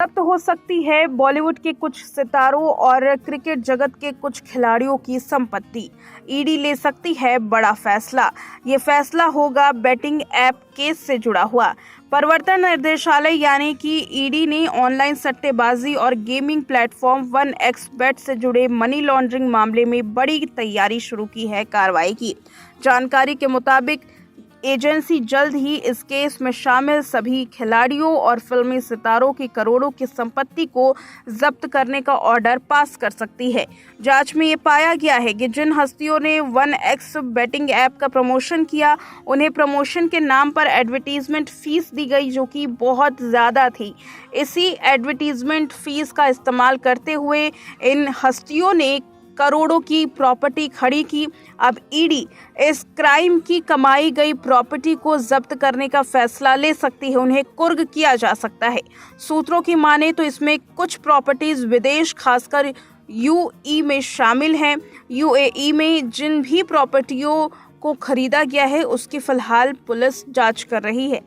जब्त हो सकती है बॉलीवुड के कुछ सितारों और क्रिकेट जगत के कुछ खिलाड़ियों की संपत्ति। ईडी ले सकती है बड़ा फैसला। ये फैसला होगा बेटिंग ऐप केस से जुड़ा हुआ। प्रवर्तन निर्देशालय यानी कि ईडी ने ऑनलाइन सट्टेबाजी और गेमिंग प्लेटफॉर्म 1xBet से जुड़े मनी लॉन्ड्रिंग मामले में बड़ी तैयारी शुरू की है कार्रवाई की। जानकारी के मुताबिक एजेंसी जल्द ही इस केस में शामिल सभी खिलाड़ियों और फिल्मी सितारों की करोड़ों की संपत्ति को जब्त करने का ऑर्डर पास कर सकती है। जांच में ये पाया गया है कि जिन हस्तियों ने 1x बेटिंग ऐप का प्रमोशन किया, उन्हें प्रमोशन के नाम पर एडवर्टीजमेंट फीस दी गई, जो कि बहुत ज़्यादा थी। इसी एडवर्टीजमेंट फीस का इस्तेमाल करते हुए इन हस्तियों ने करोड़ों की प्रॉपर्टी खड़ी की। अब ईडी इस क्राइम की कमाई गई प्रॉपर्टी को जब्त करने का फैसला ले सकती है। उन्हें कुर्क किया जा सकता है। सूत्रों की माने तो इसमें कुछ प्रॉपर्टीज विदेश, खासकर यूएई में शामिल हैं। यूएई में जिन भी प्रॉपर्टियों को खरीदा गया है, उसकी फिलहाल पुलिस जांच कर रही है।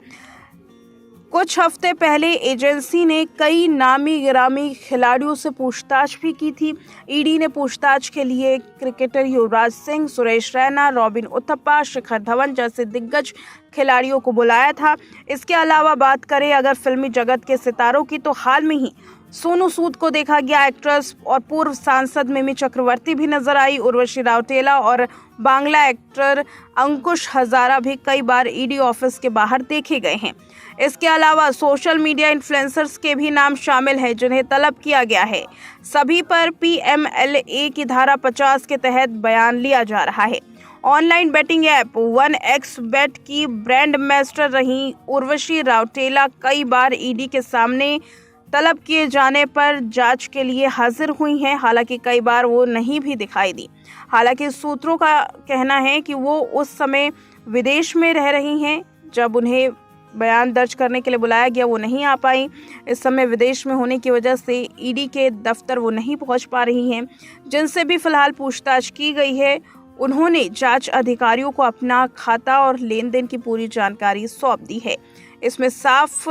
कुछ हफ्ते पहले एजेंसी ने कई नामी गिरामी खिलाड़ियों से पूछताछ भी की थी। ईडी ने पूछताछ के लिए क्रिकेटर युवराज सिंह, सुरेश रैना, रॉबिन उथप्पा, शिखर धवन जैसे दिग्गज खिलाड़ियों को बुलाया था। इसके अलावा बात करें अगर फिल्मी जगत के सितारों की, तो हाल में ही सोनू सूद को देखा गया। एक्ट्रेस और पूर्व सांसद मिमी चक्रवर्ती भी नजर आई। उर्वशी राउटेला और बांग्ला एक्टर अंकुश हजारा भी कई बार ईडी ऑफिस के बाहर देखे गए हैं। इसके अलावा सोशल मीडिया इन्फ्लुएंसर्स के भी नाम शामिल हैं, जिन्हें तलब किया गया है। सभी पर पीएमएलए की धारा 50 के तहत बयान लिया जा रहा है। ऑनलाइन बेटिंग ऐप 1xBet की ब्रांड एम्बेसडर रही उर्वशी राउटेला कई बार ईडी के सामने तलब किए जाने पर जांच के लिए हाजिर हुई हैं। हालांकि कई बार वो नहीं भी दिखाई दी। हालांकि सूत्रों का कहना है कि वो उस समय विदेश में रह रही हैं। जब उन्हें बयान दर्ज करने के लिए बुलाया गया, वो नहीं आ पाई। इस समय विदेश में होने की वजह से ईडी के दफ्तर वो नहीं पहुंच पा रही हैं। जिनसे भी फिलहाल पूछताछ की गई है, उन्होंने जांच अधिकारियों को अपना खाता और लेन देन की पूरी जानकारी सौंप दी है। इसमें साफ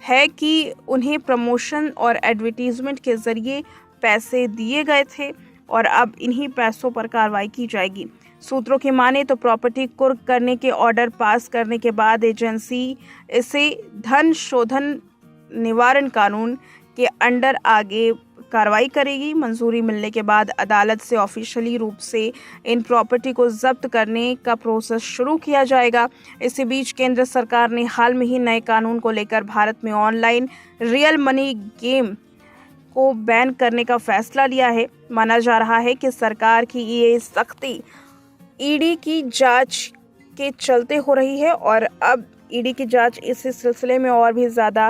है कि उन्हें प्रमोशन और एडवर्टीजमेंट के जरिए पैसे दिए गए थे और अब इन्हीं पैसों पर कार्रवाई की जाएगी। सूत्रों की माने तो प्रॉपर्टी कुर्क करने के ऑर्डर पास करने के बाद एजेंसी इसे धन शोधन निवारण कानून के अंडर आगे कार्रवाई करेगी। मंजूरी मिलने के बाद अदालत से ऑफिशियली रूप से इन प्रॉपर्टी को जब्त करने का प्रोसेस शुरू किया जाएगा। इसी बीच केंद्र सरकार ने हाल में ही नए कानून को लेकर भारत में ऑनलाइन रियल मनी गेम को बैन करने का फैसला लिया है। माना जा रहा है कि सरकार की ये सख्ती ईडी की जांच के चलते हो रही है और अब ईडी की जांच इस सिलसिले में और भी ज़्यादा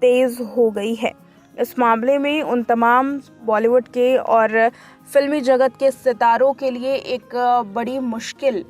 तेज़ हो गई है। इस मामले में उन तमाम बॉलीवुड के और फिल्मी जगत के सितारों के लिए एक बड़ी मुश्किल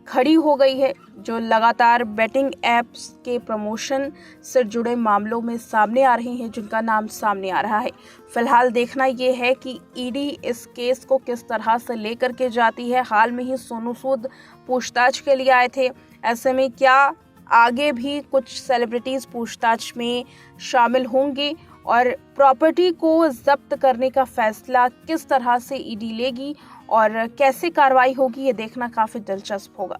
खड़ी हो गई है, जो लगातार बेटिंग ऐप्स के प्रमोशन से जुड़े मामलों में सामने आ रही हैं, जिनका नाम सामने आ रहा है। फिलहाल देखना ये है कि ईडी इस केस को किस तरह से लेकर के जाती है। हाल में ही सोनू सूद पूछताछ के लिए आए थे। ऐसे में क्या आगे भी कुछ सेलिब्रिटीज पूछताछ में शामिल होंगे और प्रॉपर्टी को जब्त करने का फैसला किस तरह से ईडी लेगी और कैसे कार्रवाई होगी, ये देखना काफ़ी दिलचस्प होगा।